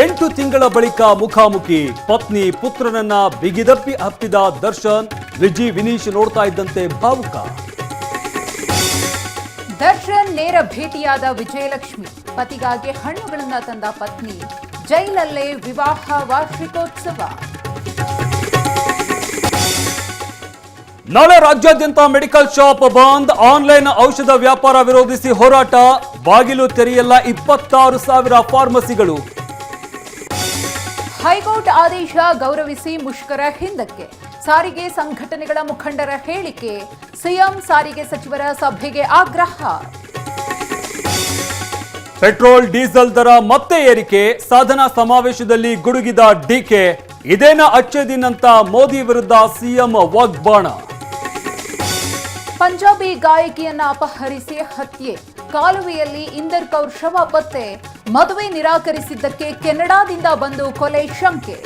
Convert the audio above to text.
8 ತಿಂಗಳ ಬಳಿಕ ಮುಖಾಮುಖಿ ಪತ್ನಿ ಪುತ್ರನನ್ನ ಬಿಗಿದಪ್ಪಿ ಹಪ್ಪಿದ ದರ್ಶನ್. ವಿಜಿ ವಿನೀಶ್ ನೋಡ್ತಾ ಇದ್ದಂತೆ ಭಾವುಕ. ದರ್ಶನ್ ನೇರ ಭೇಟಿಯಾದ ವಿಜಯಲಕ್ಷ್ಮಿ. ಪತಿಗಾಗಿ ಹಣ್ಣುಗಳನ್ನ ತಂದ ಪತ್ನಿ. ಜೈಲಲ್ಲೇ ವಿವಾಹ ವಾರ್ಷಿಕೋತ್ಸವ. ನಾಳೆ ರಾಜ್ಯಾದ್ಯಂತ ಮೆಡಿಕಲ್ ಶಾಪ್ ಬಂದ್. ಆನ್ಲೈನ್ ಔಷಧ ವ್ಯಾಪಾರ ವಿರೋಧಿಸಿ ಹೋರಾಟ. ಬಾಗಿಲು ತೆರೆಯಲ್ಲ 26,000 ಫಾರ್ಮಸಿಗಳು. ಹೈಕೋರ್ಟ್ ಆದೇಶ ಗೌರವಿಸಿ ಮುಷ್ಕರ ಹಿಂದಕ್ಕೆ. ಸಾರಿಗೆ ಸಂಘಟನೆಗಳ ಮುಖಂಡರ ಹೇಳಿಕೆ. ಸಿಎಂ ಸಾರಿಗೆ ಸಚಿವರ ಸಭೆಗೆ ಆಗ್ರಹ. ಪೆಟ್ರೋಲ್ ಡೀಸೆಲ್ ದರ ಮತ್ತೆ ಏರಿಕೆ. ಸಾಧನಾ ಸಮಾವೇಶದಲ್ಲಿ ಗುಡುಗಿದ ಡಿಕೆ. ಇದೇನ ಅಚ್ಚೆ ದಿನ ಅಂತ ಮೋದಿ ವಿರುದ್ಧ ಸಿಎಂ ವಾಗ್ಬಾಣ. ಪಂಜಾಬಿ ಗಾಯಕಿಯನ್ನ ಅಪಹರಿಸಿ ಹತ್ಯೆ. ಕಾಲುವೆಯಲ್ಲಿ ಇಂದರ್ ಕೌರ್ ಶವ ಪತ್ತೆ. ಮದುವೆ ನಿರಾಕರಿಸಿದ್ದಕ್ಕೆ ಕೆನಡಾದಿಂದ ಬಂದು ಕೊಲೆ ಶಂಕೆ.